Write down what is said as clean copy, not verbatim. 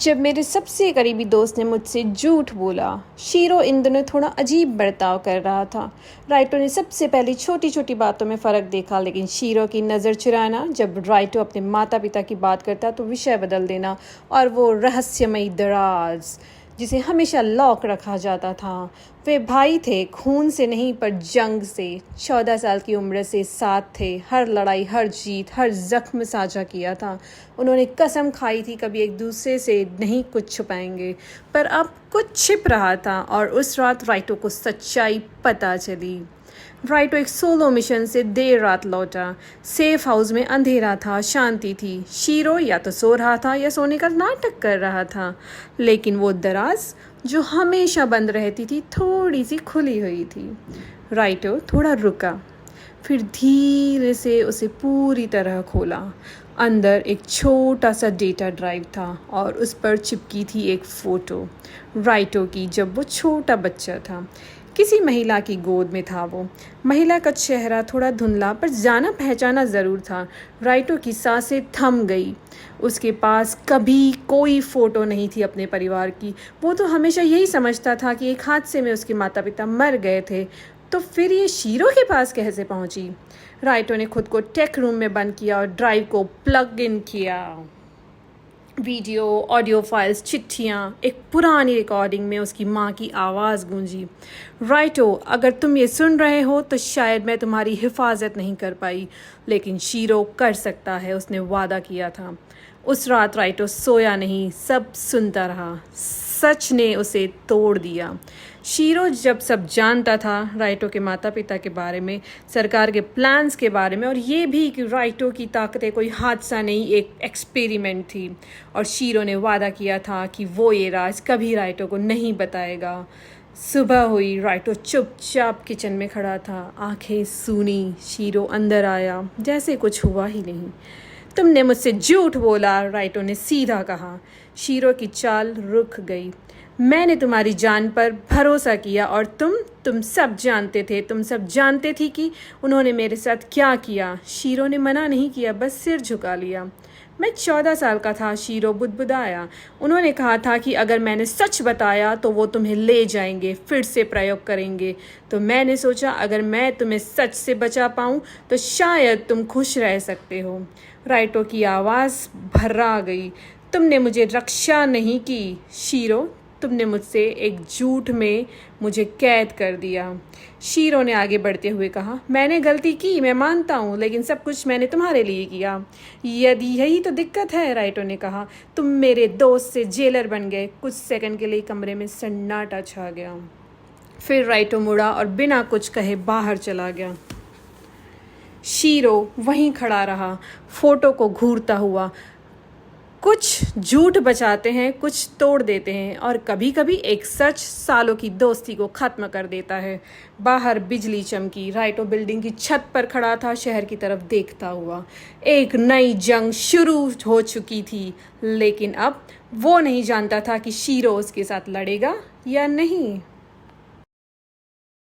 जब मेरे सबसे करीबी दोस्त ने मुझसे झूठ बोला। शीरो इन दिनों थोड़ा अजीब बर्ताव कर रहा था। राइटो ने सबसे पहले छोटी छोटी बातों में फ़र्क देखा, लेकिन शीरो की नज़र चुराना। जब राइटो अपने माता पिता की बात करता तो विषय बदल देना, और वो रहस्यमयी दराज जिसे हमेशा लॉक रखा जाता था। वे भाई थे, खून से नहीं पर जंग से। 14 साल की उम्र से साथ थे, हर लड़ाई, हर जीत, हर जख्म साझा किया था। उन्होंने कसम खाई थी कभी एक दूसरे से नहीं कुछ छुपाएंगे, पर अब कुछ छिप रहा था। और उस रात राइटो को सच्चाई पता चली। राइटो एक सोलो मिशन से देर रात लौटा। सेफ हाउस में अंधेरा था, शांति थी। शीरो या तो सो रहा था या सोने का नाटक कर रहा था, लेकिन वो दराज जो हमेशा बंद रहती थी थोड़ी सी खुली हुई थी। राइटो थोड़ा रुका, फिर धीरे से उसे पूरी तरह खोला। अंदर एक छोटा सा डेटा ड्राइव था और उस पर चिपकी थी एक फ़ोटो राइटो की, जब वो छोटा बच्चा था। किसी महिला की गोद में था वो। महिला का चेहरा थोड़ा धुंधला, पर जाना पहचाना ज़रूर था। राइटो की सांसें थम गई। उसके पास कभी कोई फ़ोटो नहीं थी अपने परिवार की। वो तो हमेशा यही समझता था कि एक हादसे में उसके माता पिता मर गए थे। तो फिर ये शीरो के पास कैसे पहुंची? राइटो ने खुद को टेक रूम में बंद किया और ड्राइव को प्लग इन किया। वीडियो, ऑडियो फाइल्स, चिट्ठियाँ, एक पुरानी रिकॉर्डिंग में उसकी माँ की आवाज़ गूंजी। राइटो, अगर तुम ये सुन रहे हो तो शायद मैं तुम्हारी हिफाजत नहीं कर पाई, लेकिन शीरो कर सकता है, उसने वादा किया था। उस रात राइटो सोया नहीं, सब सुनता रहा। सच ने उसे तोड़ दिया। शीरो जब सब जानता था, राइटो के माता पिता के बारे में, सरकार के प्लान्स के बारे में, और ये भी कि राइटो की ताकतें कोई हादसा नहीं, एक एक्सपेरिमेंट थी। और शीरो ने वादा किया था कि वो ये राज कभी राइटो को नहीं बताएगा। सुबह हुई, राइटो चुपचाप किचन में खड़ा था, आंखें सूनी। शीरो अंदर आया, जैसे कुछ हुआ ही नहीं। तुमने मुझसे झूठ बोला, राइटो ने सीधा कहा। शीरो की चाल रुक गई। मैंने तुम्हारी जान पर भरोसा किया, और तुम सब जानते थे, तुम सब जानते थी कि उन्होंने मेरे साथ क्या किया। शीरो ने मना नहीं किया, बस सिर झुका लिया। मैं 14 साल का था, शीरो बुदबुदाया। उन्होंने कहा था कि अगर मैंने सच बताया तो वो तुम्हें ले जाएंगे, फिर से प्रयोग करेंगे। तो मैंने सोचा अगर मैं तुम्हें सच से बचा पाऊँ तो शायद तुम खुश रह सकते हो। राइटो की आवाज़ भर्रा गई। तुमने मुझे रक्षा नहीं की शीरो, तुमने मुझसे एक झूठ में मुझे कैद कर दिया। शीरो ने आगे बढ़ते हुए कहा, मैंने गलती की, मैं मानता हूँ, लेकिन सब कुछ मैंने तुम्हारे लिए किया। यदि यही तो दिक्कत है, राइटो ने कहा, तुम मेरे दोस्त से जेलर बन गए। कुछ सेकंड के लिए कमरे में सन्नाटा छा गया। फिर राइटो मुड़ा और बिना कुछ कहे बाहर चला गया। शीरो वहीं खड़ा रहा, फोटो को घूरता हुआ। कुछ झूठ बचाते हैं, कुछ तोड़ देते हैं, और कभी कभी एक सच सालों की दोस्ती को ख़त्म कर देता है। बाहर बिजली चमकी। राइटो बिल्डिंग की छत पर खड़ा था, शहर की तरफ देखता हुआ। एक नई जंग शुरू हो चुकी थी, लेकिन अब वो नहीं जानता था कि शीरो उसके साथ लड़ेगा या नहीं।